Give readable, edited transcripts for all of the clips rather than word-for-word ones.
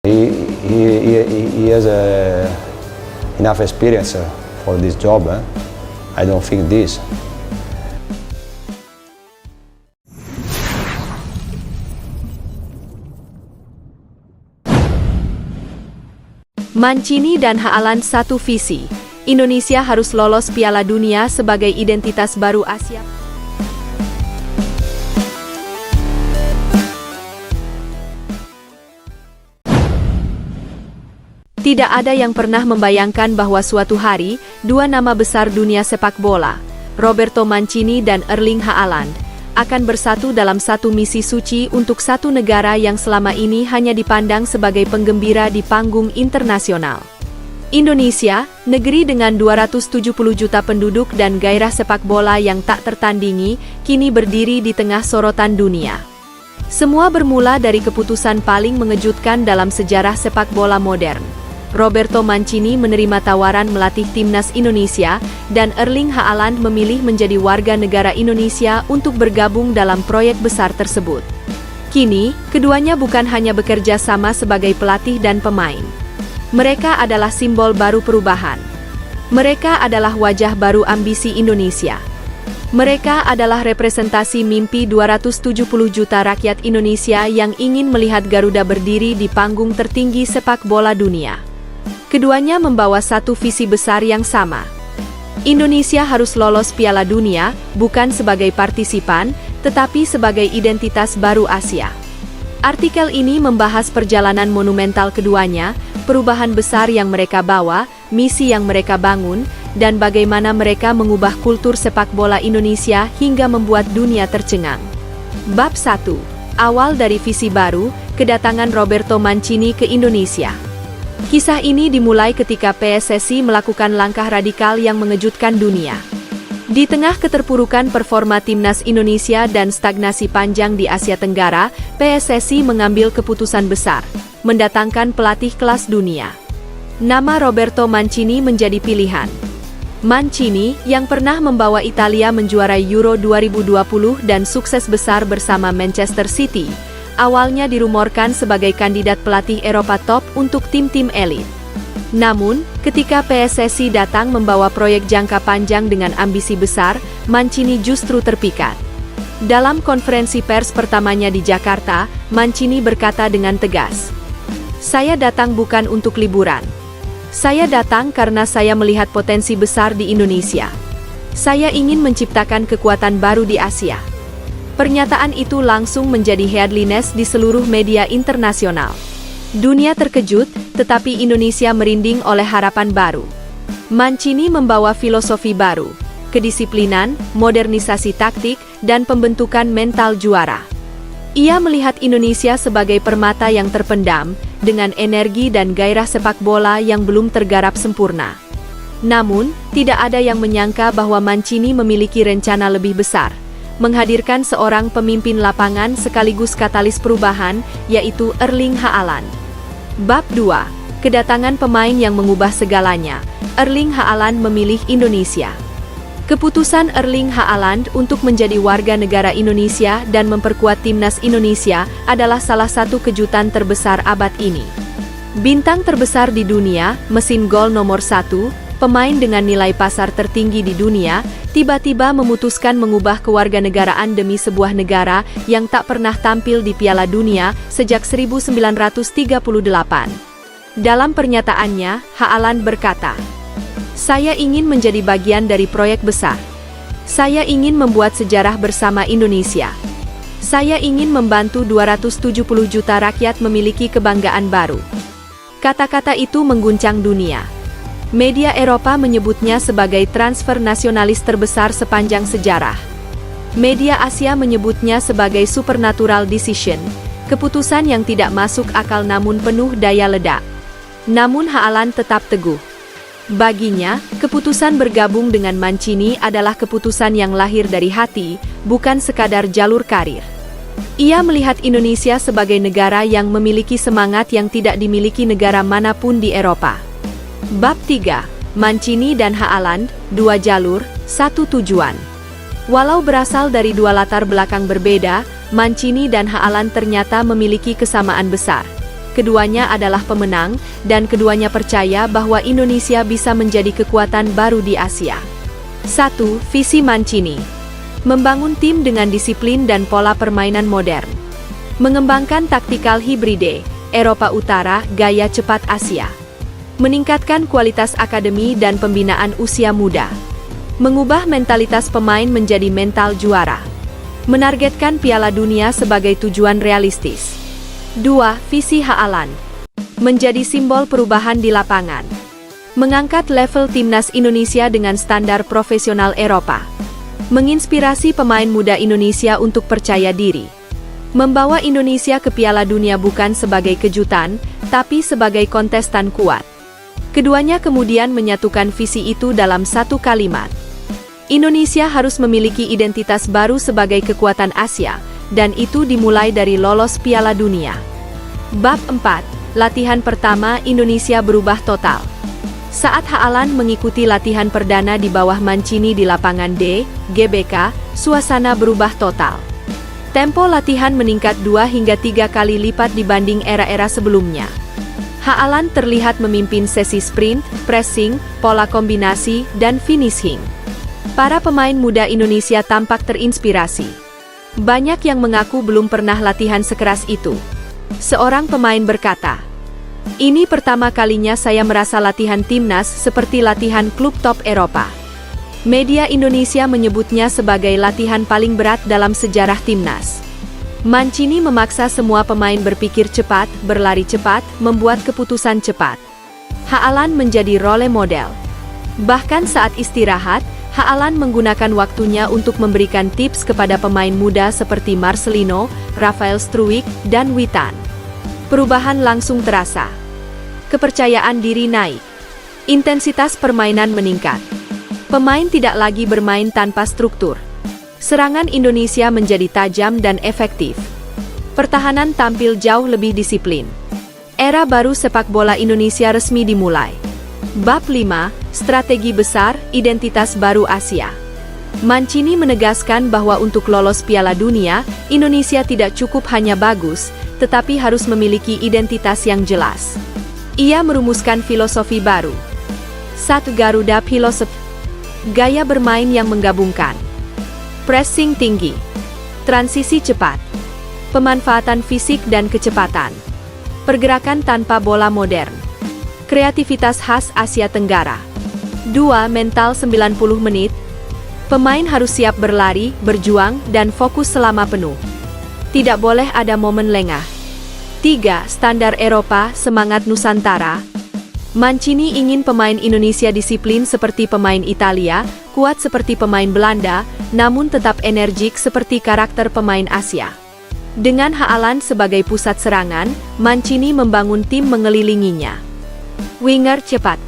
He has enough experience for this job. I don't think this. Mancini dan Haaland satu visi. Indonesia harus lolos Piala Dunia sebagai identitas baru Asia. Tidak ada yang pernah membayangkan bahwa suatu hari, dua nama besar dunia sepak bola, Roberto Mancini dan Erling Haaland, akan bersatu dalam satu misi suci untuk satu negara yang selama ini hanya dipandang sebagai penggembira di panggung internasional. Indonesia, negeri dengan 270 juta penduduk dan gairah sepak bola yang tak tertandingi, kini berdiri di tengah sorotan dunia. Semua bermula dari keputusan paling mengejutkan dalam sejarah sepak bola modern. Roberto Mancini menerima tawaran melatih timnas Indonesia, dan Erling Haaland memilih menjadi warga negara Indonesia untuk bergabung dalam proyek besar tersebut. Kini, keduanya bukan hanya bekerja sama sebagai pelatih dan pemain. Mereka adalah simbol baru perubahan. Mereka adalah wajah baru ambisi Indonesia. Mereka adalah representasi mimpi 270 juta rakyat Indonesia yang ingin melihat Garuda berdiri di panggung tertinggi sepak bola dunia. Keduanya membawa satu visi besar yang sama. Indonesia harus lolos Piala Dunia, bukan sebagai partisipan, tetapi sebagai identitas baru Asia. Artikel ini membahas perjalanan monumental keduanya, perubahan besar yang mereka bawa, misi yang mereka bangun, dan bagaimana mereka mengubah kultur sepak bola Indonesia hingga membuat dunia tercengang. Bab 1. Awal dari visi baru, kedatangan Roberto Mancini ke Indonesia. Kisah ini dimulai ketika PSSI melakukan langkah radikal yang mengejutkan dunia. Di tengah keterpurukan performa timnas Indonesia dan stagnasi panjang di Asia Tenggara, PSSI mengambil keputusan besar, mendatangkan pelatih kelas dunia. Nama Roberto Mancini menjadi pilihan. Mancini, yang pernah membawa Italia menjuarai Euro 2020 dan sukses besar bersama Manchester City, awalnya dirumorkan sebagai kandidat pelatih Eropa top untuk tim-tim elit. Namun, ketika PSSI datang membawa proyek jangka panjang dengan ambisi besar, Mancini justru terpikat. Dalam konferensi pers pertamanya di Jakarta, Mancini berkata dengan tegas, "Saya datang bukan untuk liburan. Saya datang karena saya melihat potensi besar di Indonesia. Saya ingin menciptakan kekuatan baru di Asia." Pernyataan itu langsung menjadi headlines di seluruh media internasional. Dunia terkejut, tetapi Indonesia merinding oleh harapan baru. Mancini membawa filosofi baru, kedisiplinan, modernisasi taktik, dan pembentukan mental juara. Ia melihat Indonesia sebagai permata yang terpendam, dengan energi dan gairah sepak bola yang belum tergarap sempurna. Namun, tidak ada yang menyangka bahwa Mancini memiliki rencana lebih besar, menghadirkan seorang pemimpin lapangan sekaligus katalis perubahan, yaitu Erling Haaland. Bab 2. Kedatangan pemain yang mengubah segalanya. Erling Haaland memilih Indonesia. Keputusan Erling Haaland untuk menjadi warga negara Indonesia dan memperkuat timnas Indonesia adalah salah satu kejutan terbesar abad ini. Bintang terbesar di dunia, mesin gol nomor 1, pemain dengan nilai pasar tertinggi di dunia, tiba-tiba memutuskan mengubah kewarganegaraan demi sebuah negara yang tak pernah tampil di Piala Dunia sejak 1938. Dalam pernyataannya, Haaland berkata, "Saya ingin menjadi bagian dari proyek besar. Saya ingin membuat sejarah bersama Indonesia. Saya ingin membantu 270 juta rakyat memiliki kebanggaan baru." Kata-kata itu mengguncang dunia. Media Eropa menyebutnya sebagai transfer nasionalis terbesar sepanjang sejarah. Media Asia menyebutnya sebagai supernatural decision, keputusan yang tidak masuk akal namun penuh daya ledak. Namun Haaland tetap teguh. Baginya, keputusan bergabung dengan Mancini adalah keputusan yang lahir dari hati, bukan sekadar jalur karir. Ia melihat Indonesia sebagai negara yang memiliki semangat yang tidak dimiliki negara manapun di Eropa. Bab 3. Mancini dan Haaland, dua jalur, satu tujuan. Walau berasal dari dua latar belakang berbeda, Mancini dan Haaland ternyata memiliki kesamaan besar. keduanya adalah pemenang, dan keduanya percaya bahwa Indonesia bisa menjadi kekuatan baru di Asia. 1. Visi Mancini. Membangun tim dengan disiplin dan pola permainan modern. Mengembangkan taktikal hibride, Eropa Utara, gaya cepat Asia. Meningkatkan kualitas akademi dan pembinaan usia muda. Mengubah mentalitas pemain menjadi mental juara. Menargetkan Piala Dunia sebagai tujuan realistis. 2. Visi Haaland. Menjadi simbol perubahan di lapangan. Mengangkat level timnas Indonesia dengan standar profesional Eropa. Menginspirasi pemain muda Indonesia untuk percaya diri. Membawa Indonesia ke Piala Dunia bukan sebagai kejutan, tapi sebagai kontestan kuat. Keduanya kemudian menyatukan visi itu dalam satu kalimat. Indonesia harus memiliki identitas baru sebagai kekuatan Asia, dan itu dimulai dari lolos Piala Dunia. Bab 4. Latihan pertama Indonesia berubah total. Saat Haaland mengikuti latihan perdana di bawah Mancini di lapangan D, GBK, suasana berubah total. Tempo latihan meningkat 2 hingga 3 kali lipat dibanding era-era sebelumnya. Haaland terlihat memimpin sesi sprint, pressing, pola kombinasi, dan finishing. Para pemain muda Indonesia tampak terinspirasi. Banyak yang mengaku belum pernah latihan sekeras itu. Seorang pemain berkata, "Ini pertama kalinya saya merasa latihan timnas seperti latihan klub top Eropa." Media Indonesia menyebutnya sebagai latihan paling berat dalam sejarah timnas. Mancini memaksa semua pemain berpikir cepat, berlari cepat, membuat keputusan cepat. Haaland menjadi role model. Bahkan saat istirahat, Haaland menggunakan waktunya untuk memberikan tips kepada pemain muda seperti Marcelino, Rafael Struijk, dan Witan. Perubahan langsung terasa. Kepercayaan diri naik. Intensitas permainan meningkat. Pemain tidak lagi bermain tanpa struktur. Serangan Indonesia menjadi tajam dan efektif. Pertahanan tampil jauh lebih disiplin. Era baru sepak bola Indonesia resmi dimulai. Bab 5. Strategi besar, identitas baru Asia. Mancini menegaskan bahwa untuk lolos Piala Dunia, Indonesia tidak cukup hanya bagus, tetapi harus memiliki identitas yang jelas. Ia merumuskan filosofi baru. 1. Garuda Philosophy. Gaya bermain yang menggabungkan pressing tinggi, transisi cepat, pemanfaatan fisik dan kecepatan, pergerakan tanpa bola modern, kreativitas khas Asia Tenggara. 2. Mental 90 menit. Pemain harus siap berlari, berjuang, dan fokus selama penuh. Tidak boleh ada momen lengah. 3. Standar Eropa, semangat Nusantara. Mancini ingin pemain Indonesia disiplin seperti pemain Italia, kuat seperti pemain Belanda, namun tetap energik seperti karakter pemain Asia. Dengan Haaland sebagai pusat serangan, Mancini membangun tim mengelilinginya. Winger cepat.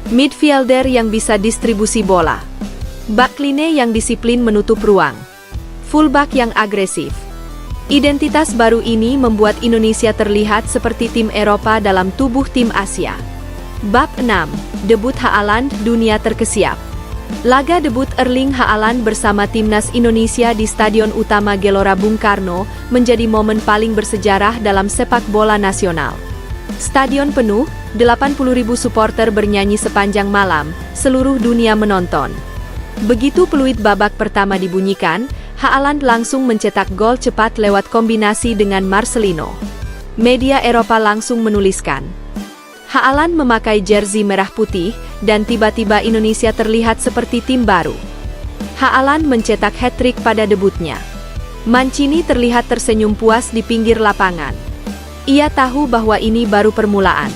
Midfielder yang bisa distribusi bola. Backline yang disiplin menutup ruang. Fullback yang agresif. Identitas baru ini membuat Indonesia terlihat seperti tim Eropa dalam tubuh tim Asia. Bab 6. Debut Haaland, dunia terkesiap. Laga debut Erling Haaland bersama timnas Indonesia di Stadion Utama Gelora Bung Karno menjadi momen paling bersejarah dalam sepak bola nasional. Stadion penuh, 80.000 supporter bernyanyi sepanjang malam, seluruh dunia menonton. Begitu peluit babak pertama dibunyikan, Haaland langsung mencetak gol cepat lewat kombinasi dengan Marcelino. Media Eropa langsung menuliskan, Haaland memakai jersey merah putih, dan tiba-tiba Indonesia terlihat seperti tim baru. Haaland mencetak hat-trick pada debutnya. Mancini terlihat tersenyum puas di pinggir lapangan. Ia tahu bahwa ini baru permulaan.